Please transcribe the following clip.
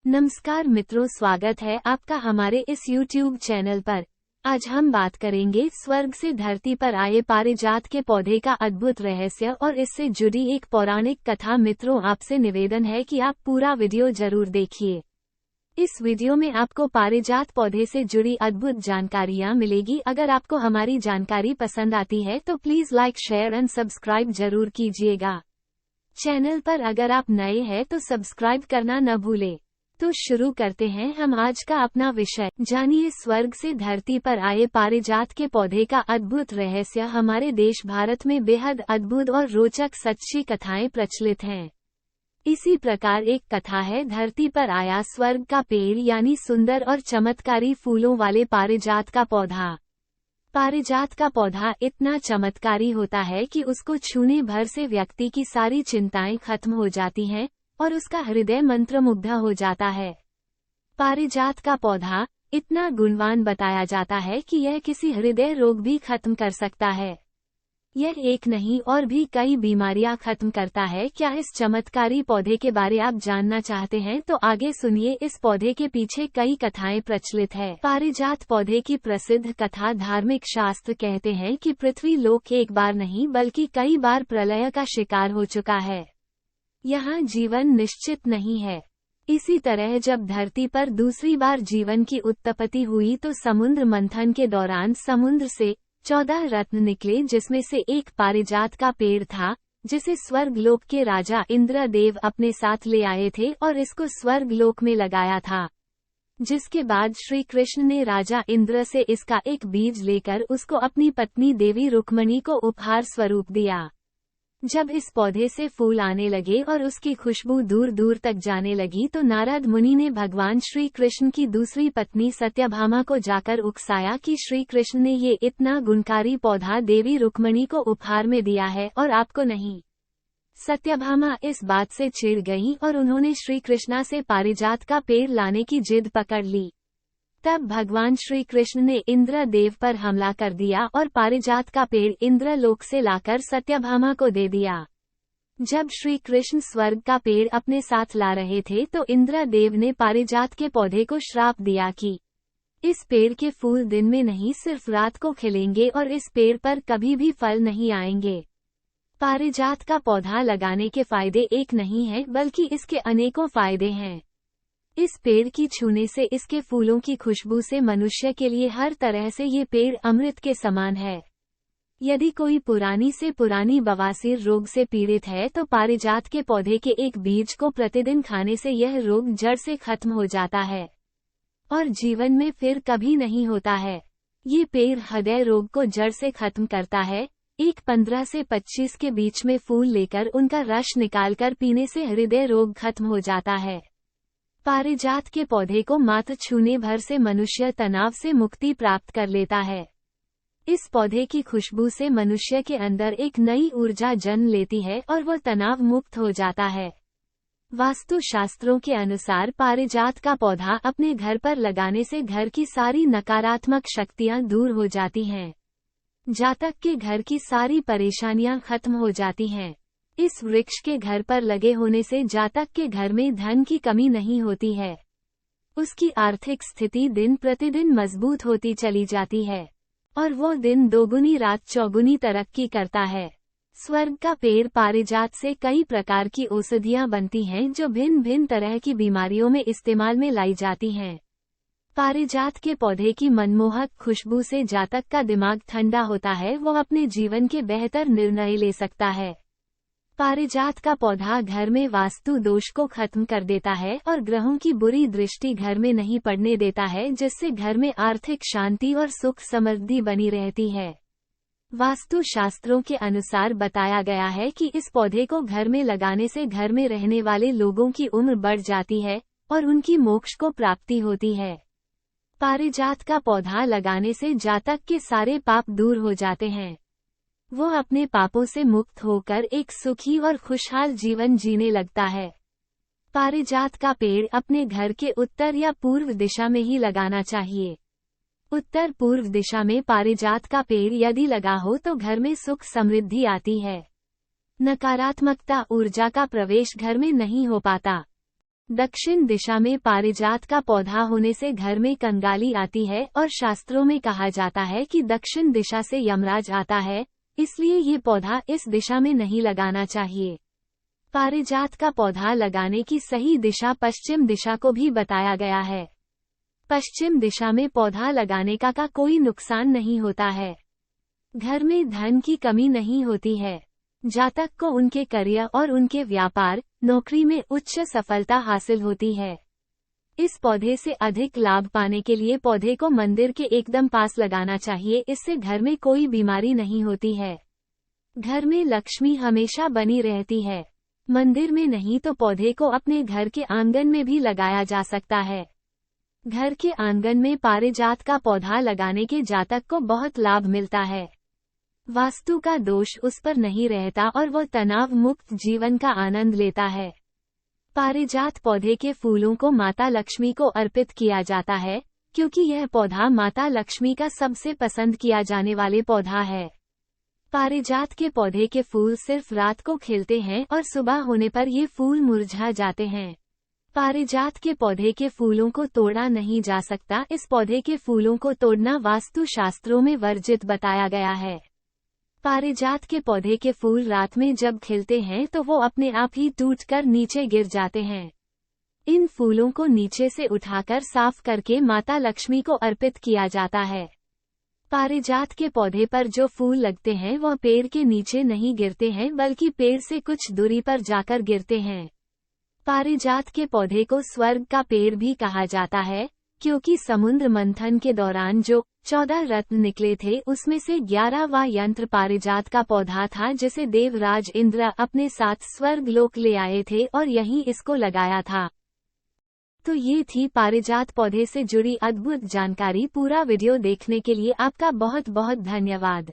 नमस्कार मित्रों, स्वागत है आपका हमारे इस YouTube चैनल पर। आज हम बात करेंगे स्वर्ग से धरती पर आए पारिजात के पौधे का अद्भुत रहस्य और इससे जुड़ी एक पौराणिक कथा। मित्रों, आपसे निवेदन है कि आप पूरा वीडियो जरूर देखिए। इस वीडियो में आपको पारिजात पौधे से जुड़ी अद्भुत जानकारियाँ मिलेगी। अगर आपको हमारी जानकारी पसंद आती है तो please like, share and subscribe जरूर कीजिएगा। चैनल पर अगर आप नए हैं तो सब्सक्राइब करना न भूलें। तो शुरू करते हैं हम आज का अपना विषय। जानिए स्वर्ग से धरती पर आए पारिजात के पौधे का अद्भुत रहस्य। हमारे देश भारत में बेहद अद्भुत और रोचक सच्ची कथाएं प्रचलित हैं। इसी प्रकार एक कथा है, धरती पर आया स्वर्ग का पेड़, यानी सुंदर और चमत्कारी फूलों वाले पारिजात का पौधा। पारिजात का पौधा इतना चमत्कारी होता है कि उसको छूने भर से व्यक्ति की सारी चिंताएं खत्म हो जाती हैं और उसका हृदय मंत्रमुग्ध हो जाता है। पारिजात का पौधा इतना गुणवान बताया जाता है कि यह किसी हृदय रोग भी खत्म कर सकता है। यह एक नहीं और भी कई बीमारियां खत्म करता है। क्या इस चमत्कारी पौधे के बारे आप जानना चाहते हैं तो आगे सुनिए। इस पौधे के पीछे कई कथाएं प्रचलित है। पारिजात पौधे की प्रसिद्ध कथा। धार्मिक शास्त्र कहते हैं कि पृथ्वी लोक एक बार नहीं बल्कि कई बार प्रलय का शिकार हो चुका है। यहाँ जीवन निश्चित नहीं है। इसी तरह जब धरती पर दूसरी बार जीवन की उत्पत्ति हुई तो समुद्र मंथन के दौरान समुद्र से 14 रत्न निकले, जिसमें से एक पारिजात का पेड़ था, जिसे स्वर्ग लोक के राजा इंद्रदेव अपने साथ ले आए थे और इसको स्वर्ग लोक में लगाया था। जिसके बाद श्री कृष्ण ने राजा इंद्र से इसका एक बीज लेकर उसको अपनी पत्नी देवी रुक्मणी को उपहार स्वरूप दिया। जब इस पौधे से फूल आने लगे और उसकी खुशबू दूर दूर तक जाने लगी तो नारद मुनि ने भगवान श्री कृष्ण की दूसरी पत्नी सत्यभामा को जाकर उकसाया कि श्री कृष्ण ने ये इतना गुणकारी पौधा देवी रुक्मणी को उपहार में दिया है और आपको नहीं। सत्यभामा इस बात से चिढ़ गईं और उन्होंने श्री कृष्णा से पारिजात का पेड़ लाने की जिद पकड़ ली। तब भगवान श्री कृष्ण ने इंद्रदेव पर हमला कर दिया और पारिजात का पेड़ इंद्रलोक से लाकर सत्यभामा को दे दिया। जब श्री कृष्ण स्वर्ग का पेड़ अपने साथ ला रहे थे तो इंद्रदेव ने पारिजात के पौधे को श्राप दिया कि इस पेड़ के फूल दिन में नहीं सिर्फ रात को खिलेंगे और इस पेड़ पर कभी भी फल नहीं आएंगे। पारिजात का पौधा लगाने के फायदे एक नहीं है बल्कि इसके अनेकों फायदे हैं। इस पेड़ की छूने से, इसके फूलों की खुशबू से मनुष्य के लिए हर तरह से ये पेड़ अमृत के समान है। यदि कोई पुरानी से पुरानी बवासीर रोग से पीड़ित है तो पारिजात के पौधे के एक बीज को प्रतिदिन खाने से यह रोग जड़ से खत्म हो जाता है और जीवन में फिर कभी नहीं होता है। ये पेड़ हृदय रोग को जड़ से खत्म करता है। एक 15 से 25 के बीच में फूल लेकर उनका रस निकालकर पीने से हृदय रोग खत्म हो जाता है। पारिजात के पौधे को मात्र छूने भर से मनुष्य तनाव से मुक्ति प्राप्त कर लेता है। इस पौधे की खुशबू से मनुष्य के अंदर एक नई ऊर्जा जन्म लेती है और वह तनाव मुक्त हो जाता है। वास्तु शास्त्रों के अनुसार पारिजात का पौधा अपने घर पर लगाने से घर की सारी नकारात्मक शक्तियां दूर हो जाती हैं। जातक के घर की सारी परेशानियां खत्म हो जाती हैं। इस वृक्ष के घर पर लगे होने से जातक के घर में धन की कमी नहीं होती है। उसकी आर्थिक स्थिति दिन प्रतिदिन मजबूत होती चली जाती है और वो दिन दोगुनी रात चौगुनी तरक्की करता है। स्वर्ग का पेड़ पारिजात से कई प्रकार की औषधियां बनती हैं जो भिन्न भिन्न तरह की बीमारियों में इस्तेमाल में लाई जाती हैं। पारिजात के पौधे की मनमोहक खुशबू से जातक का दिमाग ठंडा होता है, वो अपने जीवन के बेहतर निर्णय ले सकता है। पारिजात का पौधा घर में वास्तु दोष को खत्म कर देता है और ग्रहों की बुरी दृष्टि घर में नहीं पड़ने देता है, जिससे घर में आर्थिक शांति और सुख समृद्धि बनी रहती है। वास्तु शास्त्रों के अनुसार बताया गया है कि इस पौधे को घर में लगाने से घर में रहने वाले लोगों की उम्र बढ़ जाती है और उनकी मोक्ष को प्राप्ति होती है। पारिजात का पौधा लगाने से जातक के सारे पाप दूर हो जाते हैं। वो अपने पापों से मुक्त होकर एक सुखी और खुशहाल जीवन जीने लगता है। पारिजात का पेड़ अपने घर के उत्तर या पूर्व दिशा में ही लगाना चाहिए। उत्तर पूर्व दिशा में पारिजात का पेड़ यदि लगा हो तो घर में सुख समृद्धि आती है। नकारात्मकता ऊर्जा का प्रवेश घर में नहीं हो पाता। दक्षिण दिशा में पारिजात का पौधा होने से घर में कंगाली आती है और शास्त्रों में कहा जाता है कि दक्षिण दिशा से यमराज आता है, इसलिए ये पौधा इस दिशा में नहीं लगाना चाहिए। पारिजात का पौधा लगाने की सही दिशा पश्चिम दिशा को भी बताया गया है। पश्चिम दिशा में पौधा लगाने का कोई नुकसान नहीं होता है। घर में धन की कमी नहीं होती है। जातक को उनके करियर और उनके व्यापार, नौकरी में उच्च सफलता हासिल होती है। इस पौधे से अधिक लाभ पाने के लिए पौधे को मंदिर के एकदम पास लगाना चाहिए, इससे घर में कोई बीमारी नहीं होती है। घर में लक्ष्मी हमेशा बनी रहती है। मंदिर में नहीं तो पौधे को अपने घर के आंगन में भी लगाया जा सकता है। घर के आंगन में पारिजात का पौधा लगाने के जातक को बहुत लाभ मिलता है। वास्तु का दोष उस पर नहीं रहता और वो तनाव मुक्त जीवन का आनंद लेता है। पारिजात पौधे के फूलों को माता लक्ष्मी को अर्पित किया जाता है, क्योंकि यह पौधा माता लक्ष्मी का सबसे पसंद किया जाने वाले पौधा है। पारिजात के पौधे के फूल सिर्फ रात को खिलते हैं और सुबह होने पर ये फूल मुरझा जाते हैं। पारिजात के पौधे के फूलों को तोड़ा नहीं जा सकता। इस पौधे के फूलों को तोड़ना वास्तु शास्त्रों में वर्जित बताया गया है। पारिजात के पौधे के फूल रात में जब खिलते हैं तो वो अपने आप ही टूटकर नीचे गिर जाते हैं। इन फूलों को नीचे से उठाकर साफ करके माता लक्ष्मी को अर्पित किया जाता है। पारिजात के पौधे पर जो फूल लगते हैं वह पेड़ के नीचे नहीं गिरते हैं, बल्कि पेड़ से कुछ दूरी पर जाकर गिरते हैं। पारिजात के पौधे को स्वर्ग का पेड़ भी कहा जाता है, क्योंकि समुद्र मंथन के दौरान जो 14 रत्न निकले थे उसमें से 11वां यंत्र पारिजात का पौधा था, जिसे देवराज इंद्र अपने साथ स्वर्ग लोक ले आए थे और यहीं इसको लगाया था। तो ये थी पारिजात पौधे से जुड़ी अद्भुत जानकारी। पूरा वीडियो देखने के लिए आपका बहुत बहुत धन्यवाद।